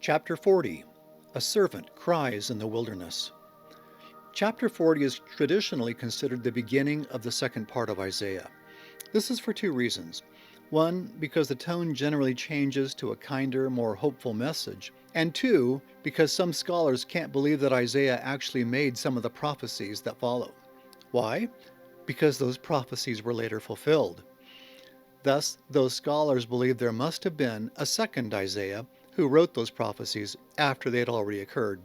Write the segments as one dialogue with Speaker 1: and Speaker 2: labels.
Speaker 1: Chapter 40. A servant cries in the wilderness. Chapter 40 is traditionally considered the beginning of the second part of Isaiah. This is for two reasons. One, because the tone generally changes to a kinder, more hopeful message. And two, because some scholars can't believe that Isaiah actually made some of the prophecies that follow. Why? Because those prophecies were later fulfilled. Thus, those scholars believe there must have been a second Isaiah who wrote those prophecies after they had already occurred.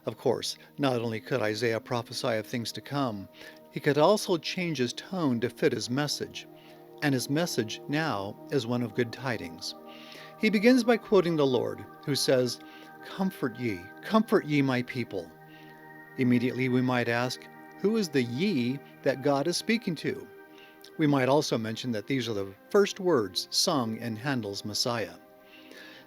Speaker 1: Of course, not only could Isaiah prophesy of things to come, he could also change his tone to fit his message. And his message now is one of good tidings. He begins by quoting the Lord, who says, comfort ye my people." Immediately we might ask, who is the ye that God is speaking to? We might also mention that these are the first words sung in Handel's Messiah.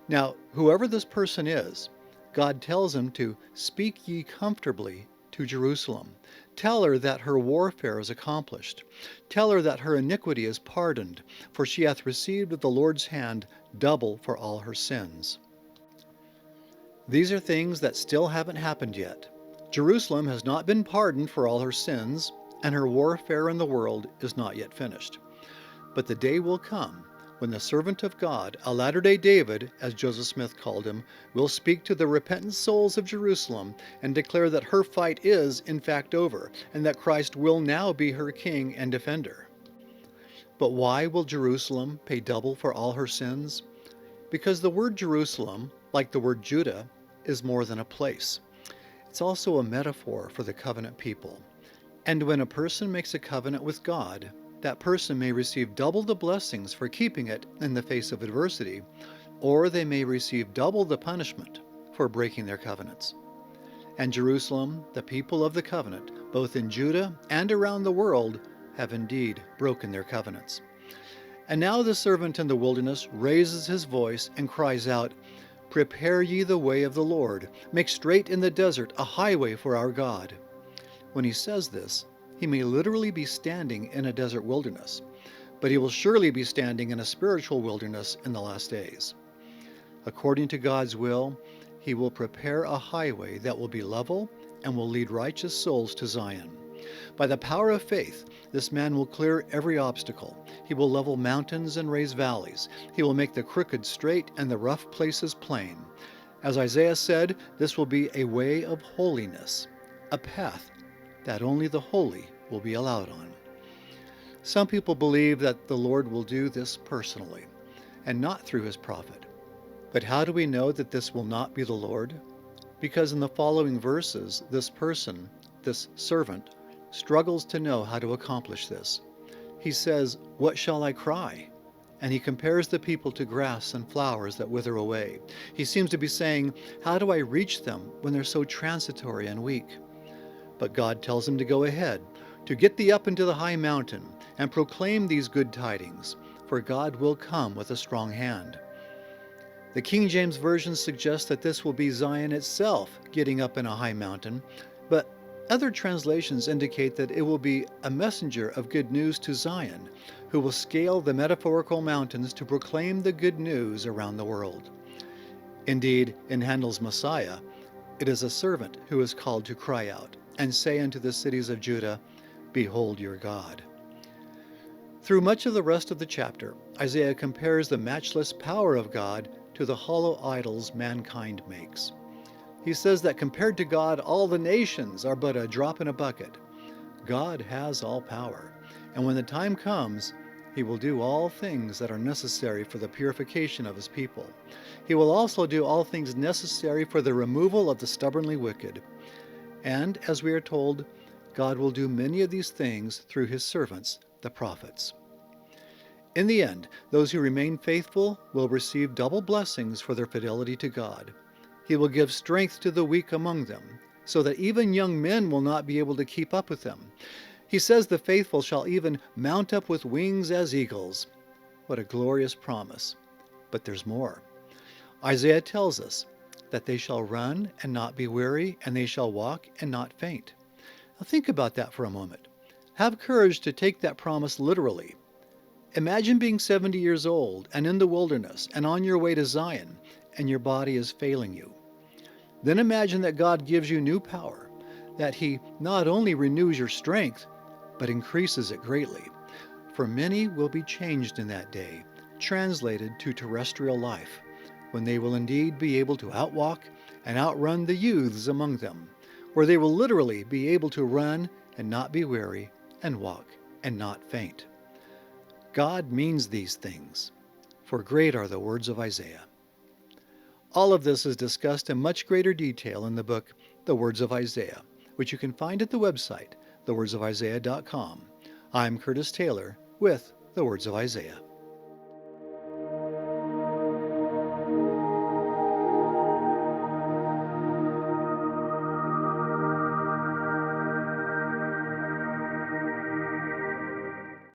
Speaker 1: Now, whoever this person is, God tells him to speak ye comfortably to Jerusalem. Tell her that her warfare is accomplished. Tell her that her iniquity is pardoned, for she hath received of the Lord's hand double for all her sins. These are things that still haven't happened yet. Jerusalem has not been pardoned for all her sins, and her warfare in the world is not yet finished. But the day will come when the servant of God, a latter-day David, as Joseph Smith called him, will speak to the repentant souls of Jerusalem and declare that her fight is, in fact, over, and that Christ will now be her king and defender. But why will Jerusalem pay double for all her sins? Because the word Jerusalem, like the word Judah, is more than a place. It's also a metaphor for the covenant people. And when a person makes a covenant with God, that person may receive double the blessings for keeping it in the face of adversity, or they may receive double the punishment for breaking their covenants. And Jerusalem, the people of the covenant, both in Judah and around the world, have indeed broken their covenants. And now the servant in the wilderness raises his voice and cries out, "Prepare ye the way of the Lord, make straight in the desert a highway for our God." When he says this, he may literally be standing in a desert wilderness, but he will surely be standing in a spiritual wilderness in the last days. According to God's will, he will prepare a highway that will be level and will lead righteous souls to Zion. By the power of faith, this man will clear every obstacle. He will level mountains and raise valleys. He will make the crooked straight and the rough places plain. As Isaiah said, this will be a way of holiness, a path that only the holy will be allowed on. Some people believe that the Lord will do this personally and not through his prophet. But how do we know that this will not be the Lord? Because in the following verses, this person, this servant, struggles to know how to accomplish this. He says, "What shall I cry?" And he compares the people to grass and flowers that wither away. He seems to be saying, how do I reach them when they're so transitory and weak? But God tells him to go ahead, to get thee up into the high mountain, and proclaim these good tidings, for God will come with a strong hand. The King James Version suggests that this will be Zion itself getting up in a high mountain, but other translations indicate that it will be a messenger of good news to Zion, who will scale the metaphorical mountains to proclaim the good news around the world. Indeed, in Handel's Messiah, it is a servant who is called to cry out and say unto the cities of Judah, "Behold your God." Through much of the rest of the chapter, Isaiah compares the matchless power of God to the hollow idols mankind makes. He says that compared to God, all the nations are but a drop in a bucket. God has all power, and when the time comes, he will do all things that are necessary for the purification of his people. He will also do all things necessary for the removal of the stubbornly wicked. And, as we are told, God will do many of these things through his servants, the prophets. In the end, those who remain faithful will receive double blessings for their fidelity to God. He will give strength to the weak among them, so that even young men will not be able to keep up with them. He says the faithful shall even mount up with wings as eagles. What a glorious promise. But there's more. Isaiah tells us that they shall run and not be weary, and they shall walk and not faint. Now think about that for a moment. Have courage to take that promise literally. Imagine being 70 years old and in the wilderness and on your way to Zion, and your body is failing you. Then imagine that God gives you new power, that He not only renews your strength, but increases it greatly. For many will be changed in that day, translated to terrestrial life, when they will indeed be able to outwalk and outrun the youths among them, where they will literally be able to run and not be weary, and walk and not faint. God means these things, for great are the words of Isaiah. All of this is discussed in much greater detail in the book, The Words of Isaiah, which you can find at the website, thewordsofisaiah.com. I'm Curtis Taylor with The Words of Isaiah.